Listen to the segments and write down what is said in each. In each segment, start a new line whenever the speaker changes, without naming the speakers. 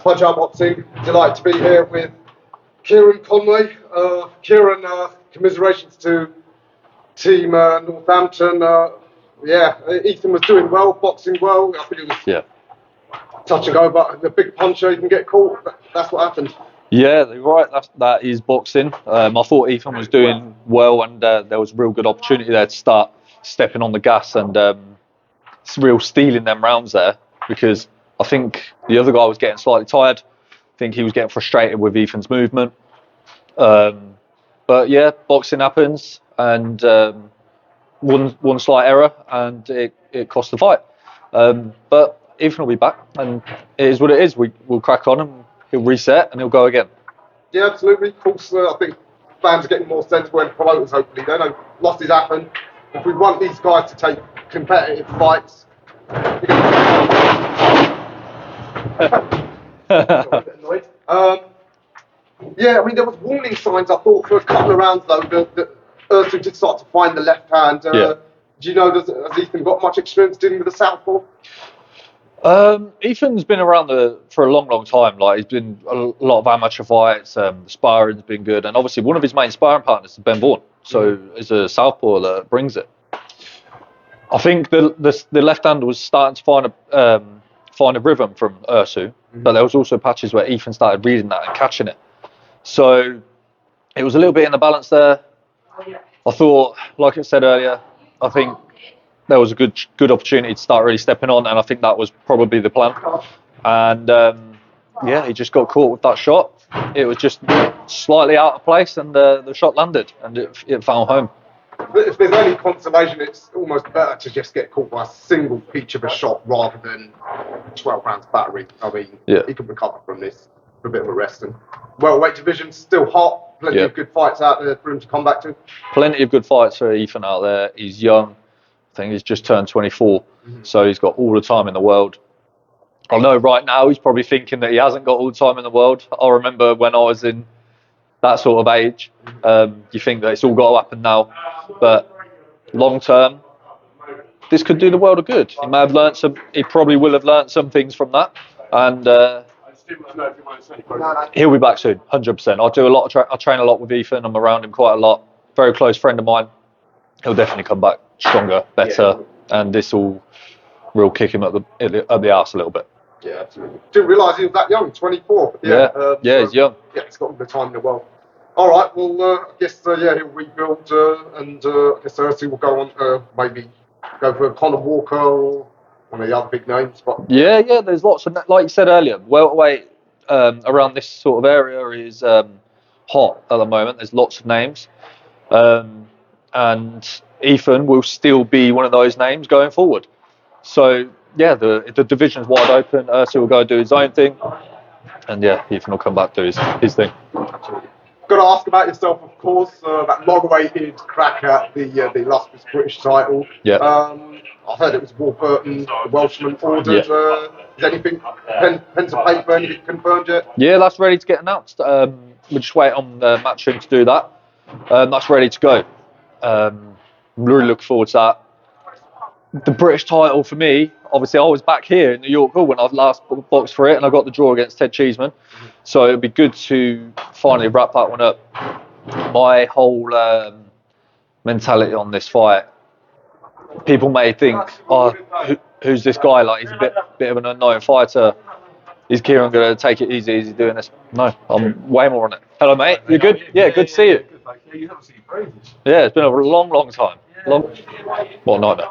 Punch Out Boxing, delighted to be here with Kieron Conway. Kieron, commiserations to Team Northampton. Yeah, Ethan was doing well, boxing well. I think it was touch and go, but the big puncher, you can get caught. That's what happened.
Yeah, you're right. That is boxing. I thought Ethan was doing well, and there was a real good opportunity there to start stepping on the gas and it's real stealing them rounds there, because I think the other guy was getting slightly tired. I think he was getting frustrated with Ethan's movement. But yeah, boxing happens, and one slight error, and it cost the fight. But Ethan will be back, and it is what it is. We'll crack on, and he'll reset, and he'll go again.
Yeah, absolutely. Of course, I think fans are getting more sensible, and promoters hopefully they know losses happen. If we want these guys to take competitive fights, yeah, I mean there was warning signs I thought for a couple of rounds though that URSU did start to find the left hand. Do you know, has Ethan got much experience dealing with the southpaw?
Ethan's been around for a long time. Like, he's been a lot of amateur fights. The sparring's been good, and obviously one of his main sparring partners is Ben Vaughan. So it's a southpaw that brings it. I think the left hand was starting to find a rhythm from URSU, but there was also patches where Ethan started reading that and catching it. So it was a little bit in the balance there. I thought, like I said earlier, I think there was a good opportunity to start really stepping on, and I think that was probably the plan. And yeah, he just got caught with that shot. It was just slightly out of place, and the shot landed, and it found home.
If there's any consolation, it's almost better to just get caught by a single peach of a shot rather than 12 rounds battery. I mean, he can recover from this for a bit of a rest. And welterweight division's still hot. Plenty of good fights out there for him to come back to.
Plenty of good fights for Ethan out there. He's young. I think he's just turned 24, so he's got all the time in the world. I know right now he's probably thinking that he hasn't got all the time in the world. I remember when I was in that sort of age, you think that it's all got to happen now, but long term, this could do the world of good. He may have learnt he probably will have learnt some things from that, and he'll be back soon, 100%. I train a lot with Ethan. I'm around him quite a lot. Very close friend of mine. He'll definitely come back stronger, better, and this will real kick him up the arse a little bit.
Yeah, absolutely. Didn't realise he was that young, 24.
He's young.
Yeah, he's got all the time in the world. All right, well, I guess he'll rebuild, and I guess URSU will go on maybe go for Conor Walker or one of the other big names. But
yeah, there's lots of, like you said earlier, welterweight around this sort of area is hot at the moment. There's lots of names, and Ethan will still be one of those names going forward. So yeah, the division's wide open. URSU will go do his own thing, and yeah, Ethan will come back to his thing.
Got to ask about yourself, of course. That long-awaited crack at the illustrious British title. Yeah. I heard it was Warburton, the Welshman, ordered. Is anything pen to paper? Anything confirmed yet?
Yeah, that's ready to get announced. We'll just wait on the matchroom to do that. That's ready to go. I'm really looking forward to that. The British title for me, obviously I was back here in New York when I last boxed for it, and I got the draw against Ted Cheeseman. So it'd be good to finally wrap that one up. My whole mentality on this fight, people may think, who's this guy? Like, he's a bit of an unknown fighter. Is Kieron going to take it easy doing this? No, I'm way more on it. Hello, mate. You good? Yeah, good to see you. Yeah, it's been a long time. Well, nightmare.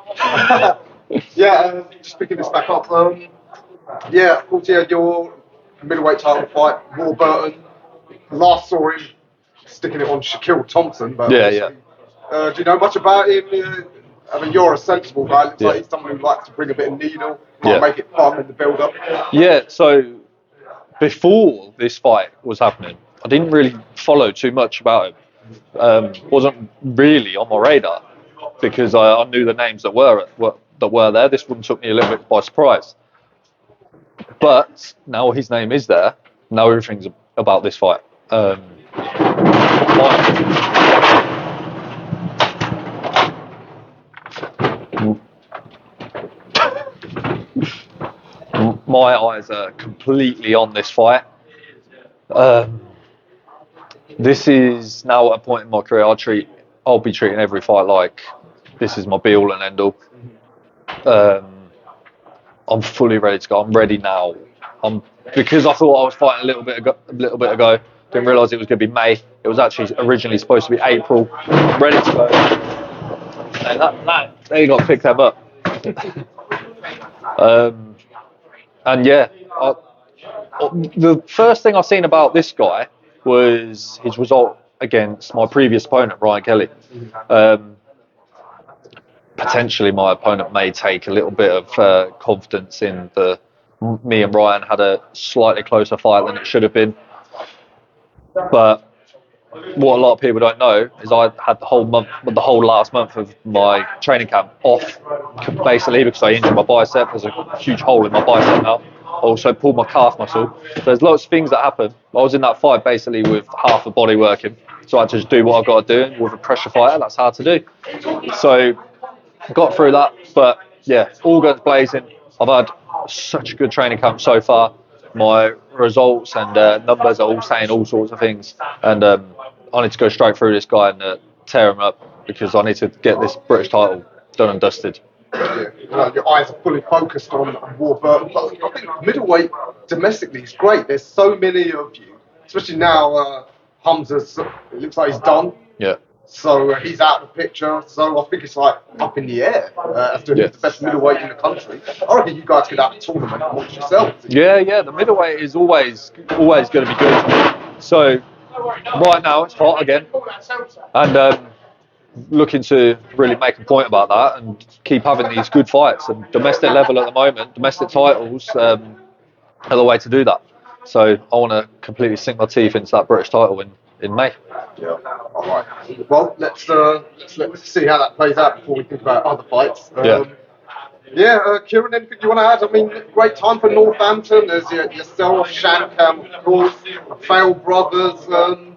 Just picking this back up. Of course, your middleweight title fight, Warburton. Last saw him sticking it on Shaquille Thompson. But do you know much about him? I mean, you're a sensible guy. Looks like he's someone who likes to bring a bit of needle, make it fun in the build-up.
Yeah, so before this fight was happening, I didn't really follow too much about him. Wasn't really on my radar, because I knew the names that were there. This one took me a little bit by surprise. But now his name is there. Now everything's about this fight. my eyes are completely on this fight. This is now at a point in my career I'll be treating every fight like this is my be all and end all. I'm fully ready to go. I'm ready now. Because I thought I was fighting a little bit ago. Didn't realise it was going to be May. It was actually originally supposed to be April. I'm ready to go. And they got to pick them up. And yeah, the first thing I seen about this guy was his result against my previous opponent, Ryan Kelly. Potentially my opponent may take a little bit of confidence in me and Ryan had a slightly closer fight than it should have been. But what a lot of people don't know is I had the whole last month of my training camp off, basically because I injured my bicep. There's a huge hole in my bicep now. I also pulled my calf muscle. There's lots of things that happen. I was in that fight basically with half the body working. So I had to just do what I've got to do. And with a pressure fighter, that's hard to do. So got through that. But yeah, all guns blazing. I've had such a good training camp so far. My results and numbers are all saying all sorts of things. And I need to go straight through this guy and tear him up because I need to get this British title done and dusted.
Yeah, your eyes are fully focused on Warburton. But I think middleweight domestically is great. There's so many of you, especially now. Hamza's, it looks like he's done.
Yeah.
So he's out of the picture. So I think it's like up in the air as to who's the best middleweight in the country. I reckon you guys could have a tournament amongst yourselves.
Yeah. The middleweight is always going to be good. So right now it's hot again, and looking to really make a point about that and keep having these good fights. And domestic level at the moment, domestic titles are the way to do that. So I want to completely sink my teeth into that British title in May.
Yeah. All right. Well, let's see how that plays out before we think about other fights. Kieron, anything you want to add? I mean, great time for Northampton. There's yourself, Shankam, of course, the Failed Brothers. And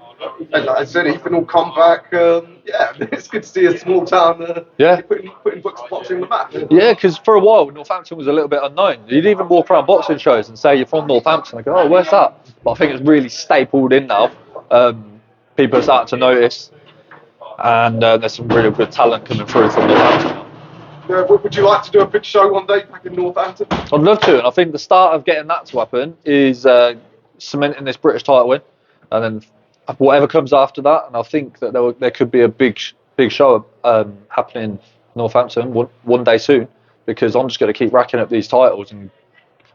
like I said, Ethan will come back. It's good to see a small town putting boxing on the map.
Yeah, because for a while Northampton was a little bit unknown. You'd even walk around boxing shows and say you're from Northampton. I go, oh, where's that? But I think it's really stapled in now. People are starting to notice, and there's some really good talent coming through from Northampton.
Would you like to do a big show one day back in Northampton?
I'd love to, and I think the start of getting that to happen is cementing this British title win, and then whatever comes after that. And I think that there could be a big show happening in Northampton one day soon, because I'm just going to keep racking up these titles, and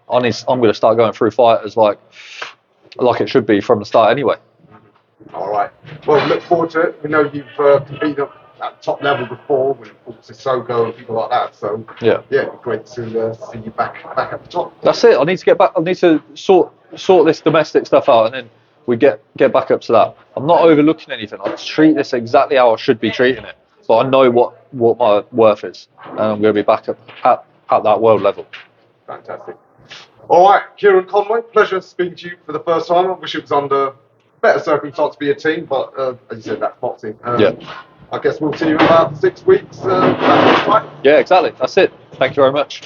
I'm going to start going through fighters like it should be from the start anyway.
All right. Well, look forward to it. We know you've competed at top level before with Sissoko and people like that. So it'd be great to see you back at the top.
That's it. I need to get back. I need to sort this domestic stuff out, and then we get back up to that. I'm not overlooking anything. I treat this exactly how I should be treating it, but I know what my worth is, and I'm going to be back up at that world level.
Fantastic. All right, Kieron Conway, pleasure speaking to you for the first time. I wish it was under better circumstances to be a team, but as you said, that's boxing. I guess we'll see you in about 6 weeks.
Yeah, exactly. That's it. Thank you very much.